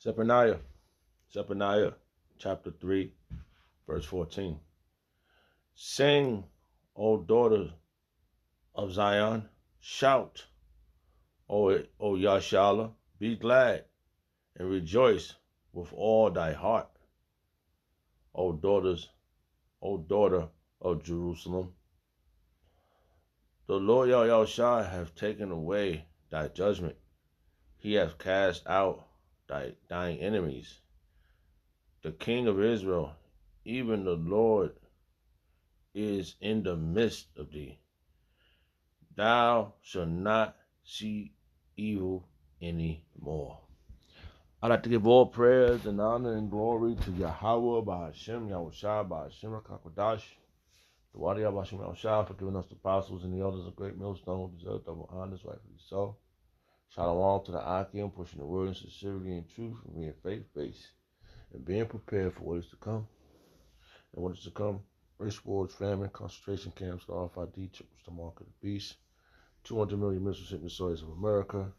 Zephaniah chapter 3, verse 14. Sing, O daughters of Zion, shout, O Yashala, be glad and rejoice with all thy heart, O daughter of Jerusalem. The Lord Yahushua hath taken away thy judgment. He hath cast out thine enemies. The King of Israel, even the Lord, is in the midst of thee. Thou shalt not see evil any more. I'd like to give all prayers and honor and glory to Yahweh, Bahashem, Yahushua, Bahashem, Kakodash, the Wadi Bahashem, Yahushua, for giving us the apostles and the elders of great millstone, who deserve double honors, rightfully so. Shalom to the Akim, pushing the word in sincerity and truth, and being faith-based, and being prepared for what is to come. And what is to come, race wars, famine, concentration camps, the RFID chips, the mark of the beast, 200 million missiles hitting the soils of America,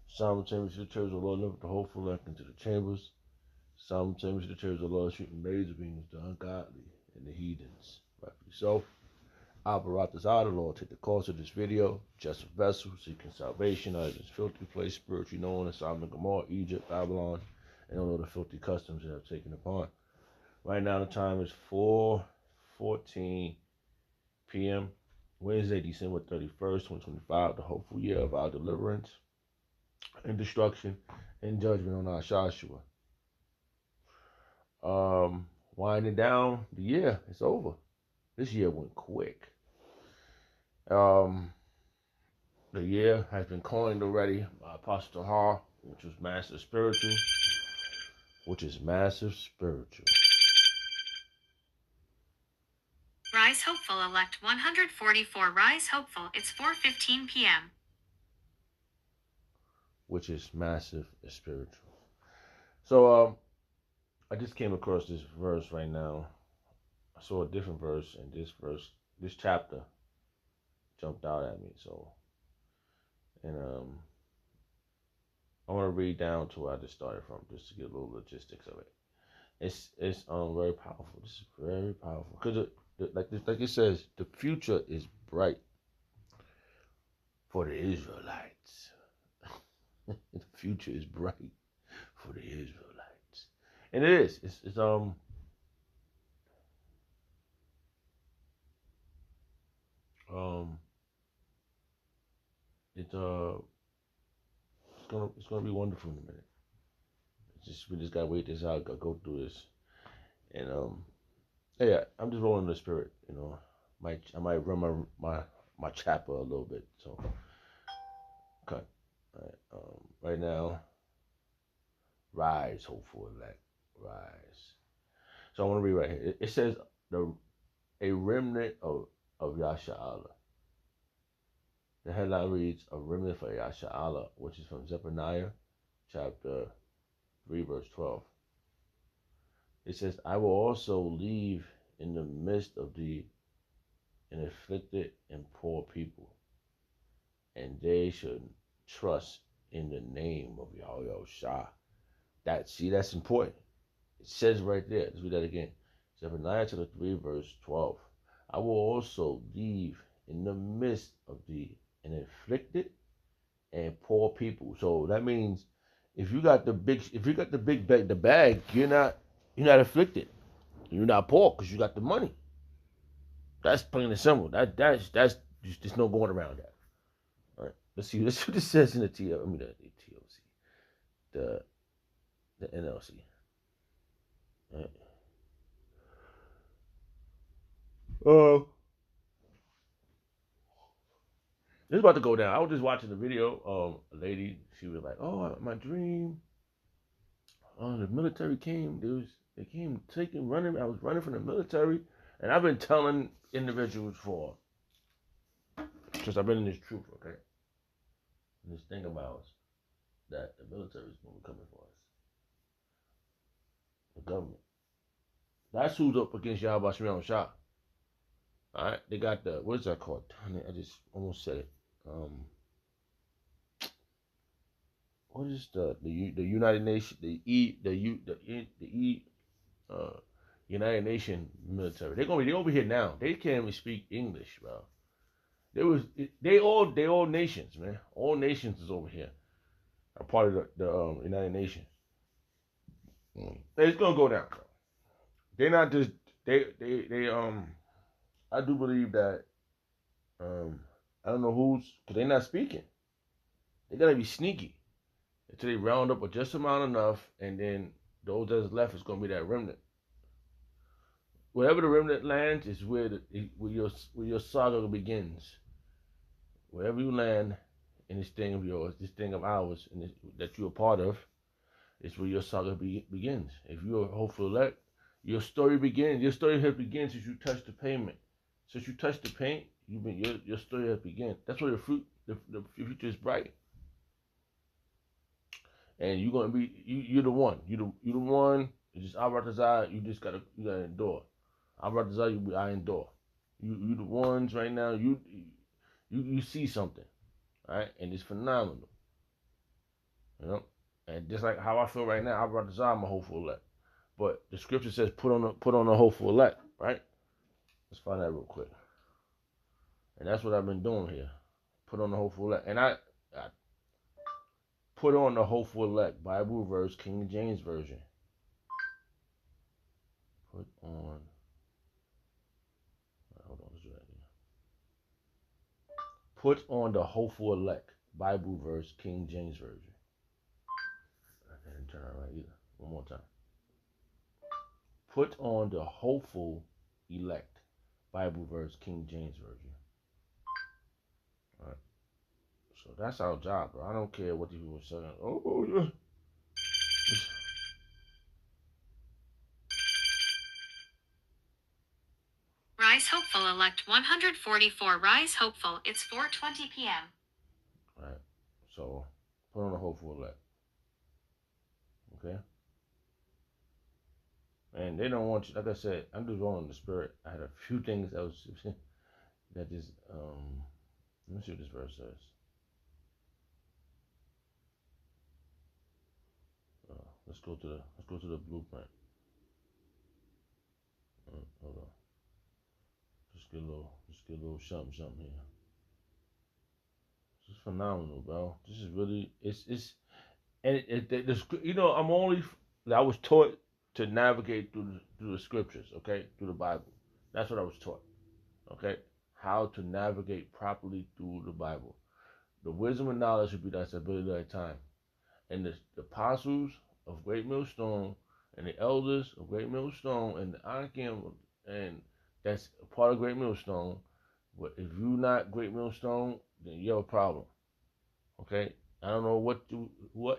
simultaneously the terrors of the Lord lift the hopeful left into the chambers, simultaneously the terrors of the Lord shooting laser beams, the ungodly and the heathens. Rightfully so. Apparatus out of the Lord, take the course of this video, just a vessel, seeking salvation out of this filthy place, spiritually known as Sodom and Gomorrah, Egypt, Babylon, and all the filthy customs that have taken upon. Right now the time is 4:14 p.m. Wednesday, December 31st, 2025, the hopeful year of our deliverance and destruction and judgment on our Joshua. Winding down the year, it's over. This year went quick. The year has been coined already by Apostle Har, which is massive spiritual. Rise Hopeful, elect 144. Rise Hopeful, it's 4:15 p.m. Which is massive spiritual. So, I just came across this verse right now. I saw a different verse, and this chapter jumped out at me. So, and I want to read down to where I just started from, just to get a little logistics of it. It's very powerful. This is very powerful because like it says, the future is bright for the Israelites. The future is bright for the Israelites, and it is. It's gonna be wonderful in a minute. We just gotta wait this out. Gotta go through this, and yeah, I'm just rolling the spirit. You know, I might run my chapter a little bit. So, okay. Right now, rise, hopeful elect, rise. So I want to read right here. It says a remnant of Yasha'Allah. The headline reads a remnant for Yasha'Allah, which is from Zephaniah chapter 3, verse 12. It says, I will also leave in the midst of thee an afflicted and poor people, and they should trust in the name of Yahushua. That's important. It says right there. Let's read that again. Zephaniah chapter 3, verse 12. I will also leave in the midst of thee an afflicted and poor people. So that means if you got the big bag, you're not afflicted. You're not poor because you got the money. That's plain and simple. That's there's no going around that. All right. Let's see what this says in the TLC. The NLC. All right. This is about to go down. I was just watching the video. A lady, she was like, "Oh, my dream. The military came. They came running. I was running from the military, and I've been telling individuals since I've been in this troop, okay, and this thing about us, that the military is going to be coming for us, the government. That's who's up against Yahweh Shemel Shah. All right, they got what is that called? I just almost said it. what is the United Nations, uh United Nations military. They over here now. They can't even speak English, bro. They all nations, man. All nations is over here. A part of the United Nations. It's gonna go down. Bro. They're not just they. I do believe that I don't know because they're not speaking. They gotta be sneaky until they round up with just amount enough, and then those that's left is gonna be that remnant. Wherever the remnant lands is where your saga begins. Wherever you land in this thing of yours, this thing of ours, and that you're a part of, is where your saga begins. If you're a hopeful elect, your story begins. Your story has begun since you touch the pavement. Since you touch the paint, your story has begun. That's where the future is bright. And you're gonna be you're the one. You the one. It's just Aratazar. You gotta endure. Aratazar, I endure. You the ones right now. You see something, right? And it's phenomenal. You know, and just like how I feel right now, Aratazar, I'm a hopeful elect. But the scripture says put on a hopeful elect, right? Let's find that real quick. And that's what I've been doing here. Put on the hopeful elect. And I put on the hopeful elect, Bible verse, King James Version. Put on. Hold on, let's do that again. Put on the hopeful elect, Bible verse, King James Version. I didn't turn it right either. One more time. Put on the hopeful elect, Bible verse, King James Version. All right. So that's our job, bro. I don't care what these people are saying. Oh, yeah. Rise Hopeful elect 144. Rise Hopeful. It's 4:20 p.m. All right. So put on the hopeful elect. Okay. And they don't want you. Like I said, I'm just rolling in the spirit. I had a few things that was that just let me see what this verse says. Let's go to the blueprint. Hold on. Just get a little something here. This is phenomenal, bro. This is really and I was taught to navigate through the scriptures, okay, through the Bible. That's what I was taught, okay, how to navigate properly through the Bible. The wisdom and knowledge should be that stability of time, and the apostles of Great Millstone and the elders of Great Millstone and the Anakim, and that's a part of Great Millstone. But if you're not Great Millstone, then you have a problem. Okay, I don't know what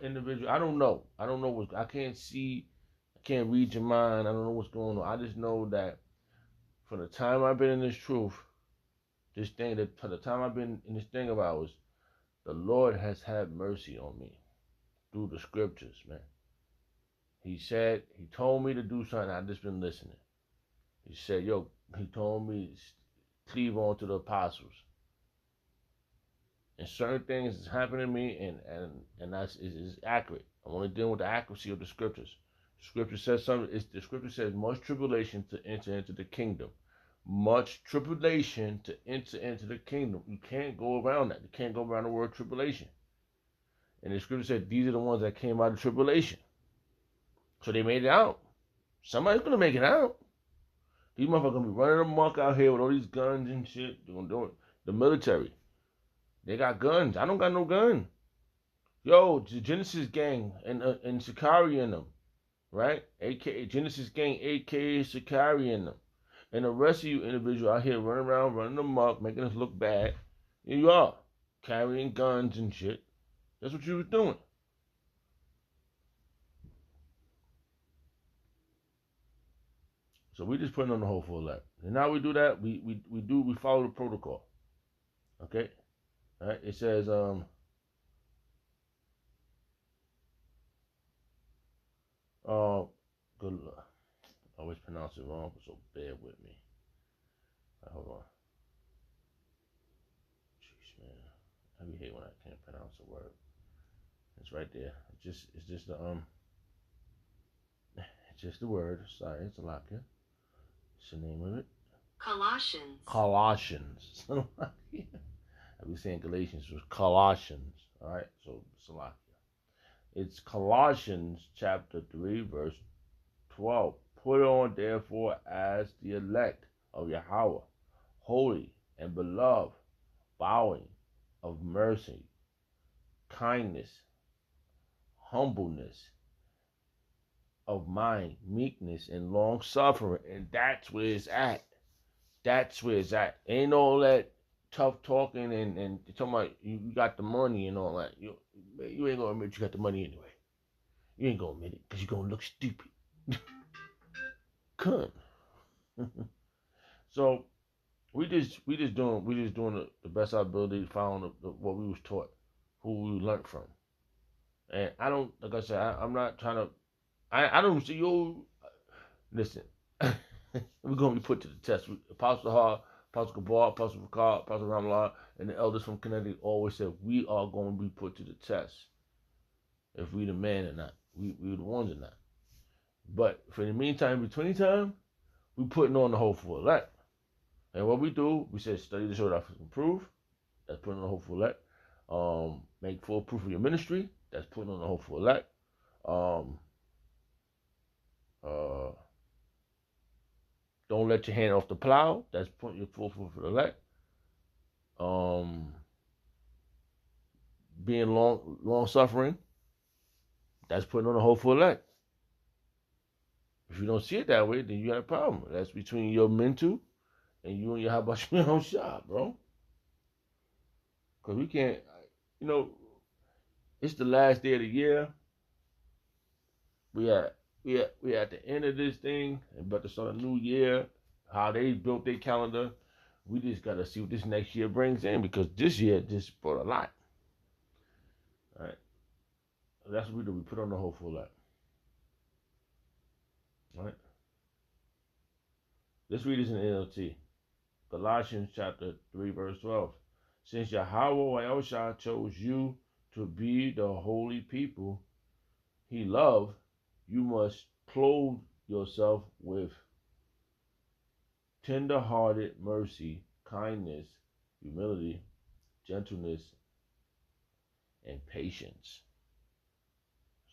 individual. I don't know. I don't know what I can't see. I can't read your mind. I don't know what's going on. I just know that from the time I've been in this truth, this thing that for the time I've been in this thing of ours, the Lord has had mercy on me through the scriptures, man. He told me to do something. I just been listening. He said, he told me to cleave on to the apostles. And certain things is happening to me, and that's is accurate. I'm only dealing with the accuracy of the scriptures. The scripture says something. The scripture says much tribulation to enter into the kingdom. Much tribulation to enter into the kingdom. You can't go around that. You can't go around the word tribulation. And the scripture said these are the ones that came out of tribulation. So they made it out. Somebody's gonna make it out. These motherfuckers gonna be running amok out here with all these guns and shit. They're gonna do it. The military. They got guns. I don't got no gun. Yo, the Genesis gang and Shikari in them, right? AKA Genesis gang, AKA Shikari in them. And the rest of you individuals out here running around, running amok, making us look bad. Here you are, carrying guns and shit. That's what you was doing. So we just putting on the hopeful elect. And now we do that, we follow the protocol. Okay? All right, it says, good luck. I always pronounce it wrong, so bear with me. Right, hold on. Jeez, man. I be hate when I can't pronounce a word. It's right there. It's just the word. Sorry, it's a lot here. What's the name of it? Colossians. Colossians. I was saying Galatians was Colossians. All right, so Salakia. It's Colossians chapter 3, verse 12. Put on, therefore, as the elect of Yahweh, holy and beloved, bowing of mercy, kindness, humbleness of mind, meekness, and long suffering. And that's where it's at. That's where it's at. Ain't all that tough talking and talking about you got the money and all that. You ain't gonna admit you got the money anyway. You ain't gonna admit it because you're gonna look stupid. Come. So we just doing the best our ability to follow what we was taught, who we learned from. And I don't, like I said, I'm not trying to. I don't see you. Listen, we're gonna be put to the test. Apostle Hall, Apostle Gabar, Apostle Ricard, Apostle Ramallah, and the elders from Connecticut always said we are going to be put to the test if we the man or not. We the ones or not. But for the meantime, between time, we putting on the hopeful elect. And what we do, we said study to show that for proof. That's putting on the hopeful elect. Make full proof of your ministry. That's putting on the hopeful elect. Don't let your hand off the plow. That's putting your full proof of the elect. Being long suffering. That's putting on the hopeful elect. If you don't see it that way, then you got a problem. That's between your mental and you and your how about your own shop, bro. Because we can't, it's the last day of the year. We at the end of this thing, and about to start a new year. How they built their calendar, we just gotta see what this next year brings in because this year just brought a lot. All right, so that's what we do. We put on the hopeful lot. All right, let's read this in NLT. Colossians chapter 3, verse 12. Since Yahweh Yahushua chose you to be the holy people He loved, you must clothe yourself with tender-hearted mercy, kindness, humility, gentleness, and patience.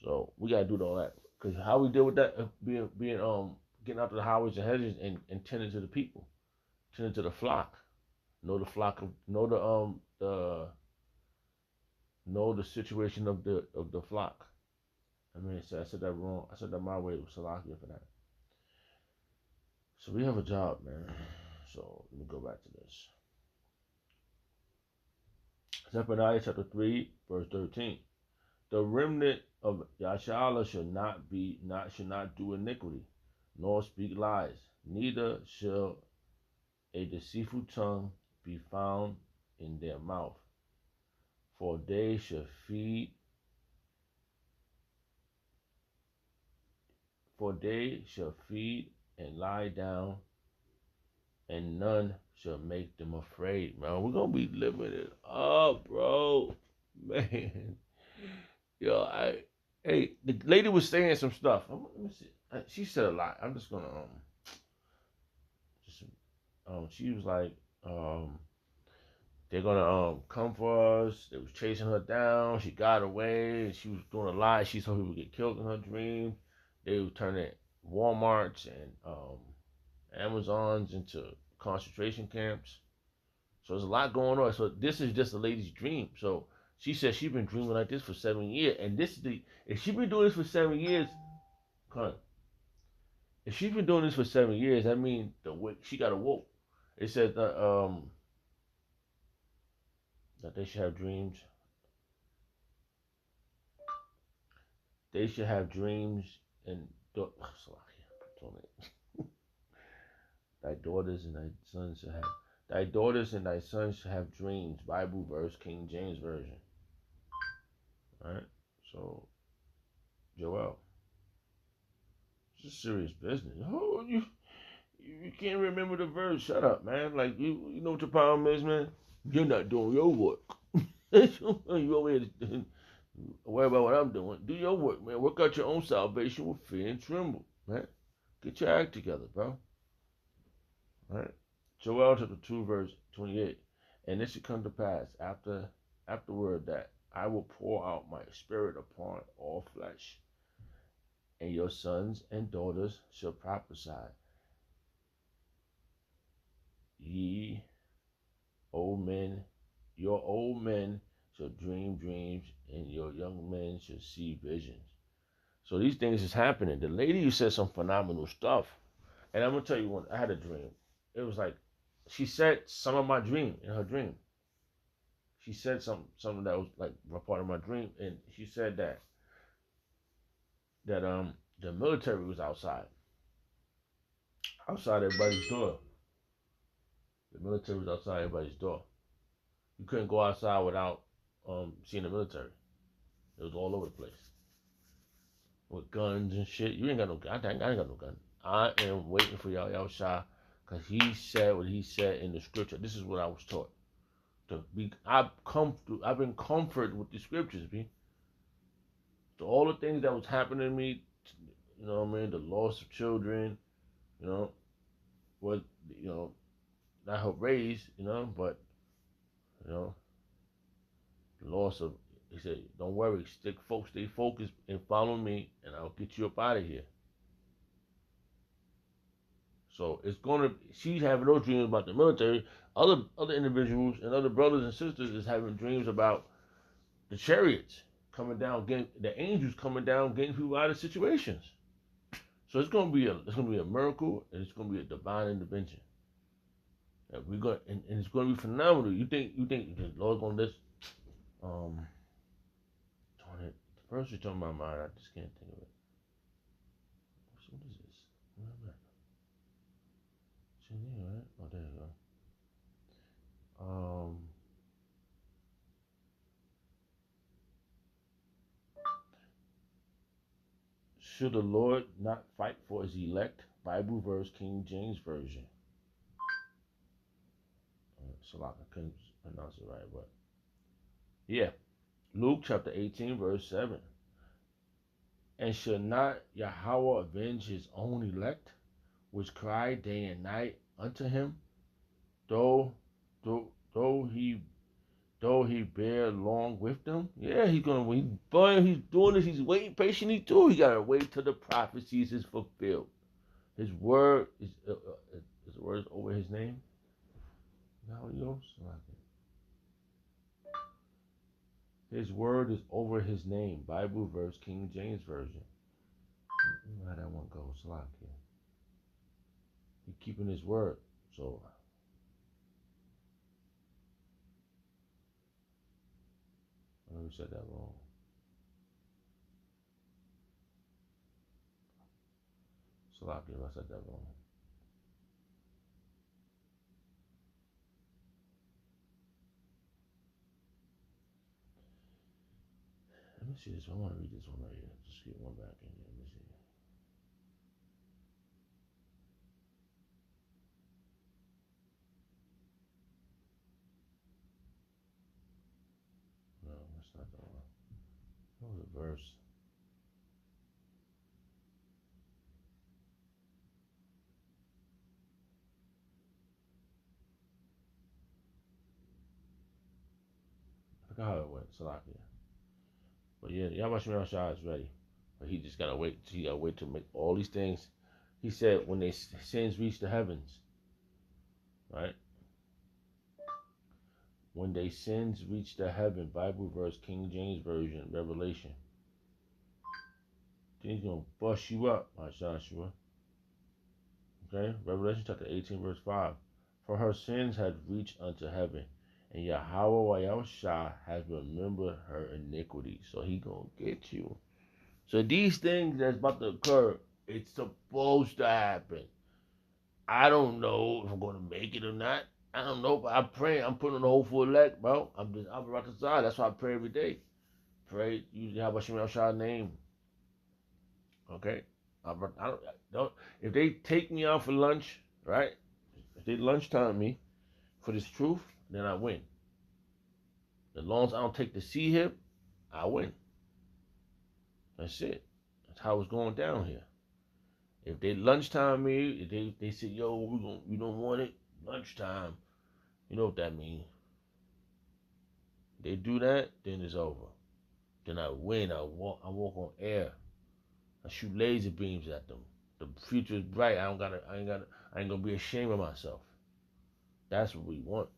So we gotta do all that. Because how we deal with that, being getting out to the highways and hedges and tending to the people, tending to the flock. Know the flock of know the situation of the flock. I mean, I said that wrong. I said that my way. It was Salakia for that. So we have a job, man. So let me go back to this. Zephaniah chapter 3, verse 13. The remnant of Yashala should not do iniquity, nor speak lies, neither shall a deceitful tongue be found in their mouth. For they shall feed and lie down, and none shall make them afraid. Man, we're gonna be living it up, bro. Man. Yo, the lady was saying some stuff. Let me see. She said a lot. I'm just gonna she was like they're gonna come for us. They was chasing her down. She got away. She was doing a lie. She saw people get killed in her dream. They were turning Walmarts and Amazons into concentration camps. So there's a lot going on. So this is just a lady's dream. So she said she's been dreaming like this for 7 years. And if she's been doing this for 7 years, if she's been doing this for 7 years, that means she got awoke. It said that they should have dreams. They should have dreams and thy daughters and thy sons should have. Thy daughters and thy sons should have dreams. Bible verse, King James Version. Alright? So, Joel. It's a serious business. Oh, you can't remember the verse. Shut up, man. Like, you know what your problem is, man? You're not doing your work. You over here Worry about what I'm doing. Do your work, man. Work out your own salvation with fear and tremble, man. Get your act together, bro. All right. Joel chapter 2, verse 28. And it should come to pass afterward that I will pour out my spirit upon all flesh, and your sons and daughters shall prophesy. Ye your old men shall dream dreams, and your young men shall see visions. So these things is happening. The lady who said some phenomenal stuff. And I'm gonna tell you one. I had a dream. It was like she said some of my dream in her dream. She said something that was like a part of my dream, and she said that the military was outside everybody's door. The military was outside everybody's door. You couldn't go outside without seeing the military. It was all over the place with guns and shit. You ain't got no gun. I ain't got no gun. I am waiting for y'all Shah, because he said what he said in the scripture. This is what I was taught. I've been comforted with the scriptures, B. So all the things that was happening to me, you know what I mean, the loss of children, you know, what you know, not help raise, you know, but you know, the loss of he said, don't worry, stay focused and follow me and I'll get you up out of here. So it's gonna she's having those dreams about the military. Other individuals and other brothers and sisters is having dreams about the chariots coming down, getting the angels coming down, getting people out of situations. So it's gonna be a miracle, and it's gonna be a divine intervention. And and it's gonna be phenomenal. You think the Lord's gonna list um on it. The verse is on my mind, I just can't think of it. What is this? Where am I? It's in here, right? Oh, there you go. Should the Lord not fight for his elect? Bible verse, King James Version. So I couldn't pronounce it right, but yeah. Luke chapter 18, verse 7. And should not Yahweh avenge his own elect, which cry day and night unto him, though though though he bear long with them? Yeah, he's doing this, he's waiting patiently too. He gotta wait till the prophecies is fulfilled. His word is his word is over his name. Now he goes. His word is over his name. Bible verse, King James Version. How that one goes? Salakia. He keeping his word. So I never said that wrong. Salakia, I said that wrong. Let me see this. I want to read this one right here. Just get one back in here. Let me see. No, that's not the one. What was the verse? I forgot how it went. Salakia. But yeah, Yahweh Shah is ready. But he just gotta wait. He gotta wait to make all these things. He said when their sins reach the heavens, right? When their sins reach the heaven, Bible verse, King James Version, Revelation. Then he's gonna bust you up, my Joshua. Okay? Revelation chapter 18, verse 5. For her sins had reached unto heaven, and Yahweh Shah has remembered her iniquity. So he gonna get you. So these things that's about to occur, it's supposed to happen. I don't know if I'm gonna make it or not. I don't know, but I'm praying. I'm putting on the whole full elect, bro. I'm about to side. That's why I pray every day. Pray, use Yahweh Shem Shah's name. Okay? I don't, if they take me out for lunch, right? If they lunchtime me for this truth, then I win. As long as I don't take the C hip, I win. That's it. That's how it's going down here. If they lunchtime me, if they say, yo, we don't want it lunchtime, you know what that means. They do that, then it's over. Then I win. I walk on air. I shoot laser beams at them. The future is bright. I ain't gonna be ashamed of myself. That's what we want.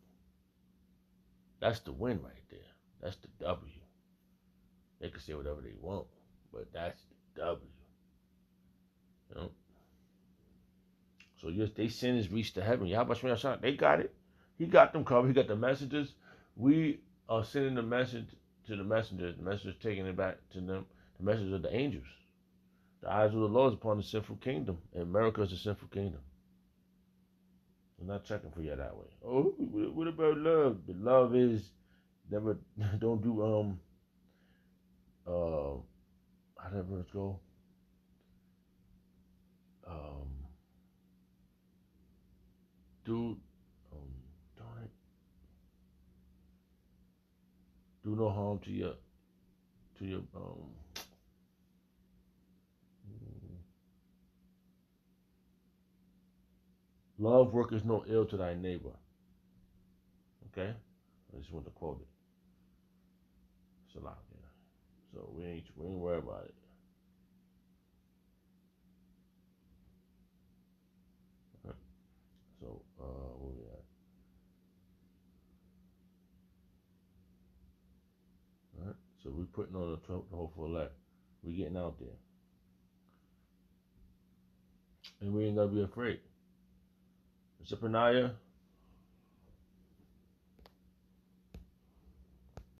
That's the win right there. That's the W. They can say whatever they want, but that's the W. You know? So yes, they sin has reached the heaven. Yahweh they got it. He got them covered. He got the messages. We are sending the message to the messengers. The messengers taking it back to them. The message of the angels. The eyes of the Lord is upon the sinful kingdom. And America is the sinful kingdom. I'm not checking for you that way. Oh, what about love? The love is never. Don't do how that verse go? Um, do darn it. Do no harm to your love worketh no ill to thy neighbor. Okay, I just want to quote it. It's a lot there, so we ain't worried about it. Right. So where we at? All right. So we putting on the hopeful elect. We getting out there, and we ain't gotta be afraid. Zephaniah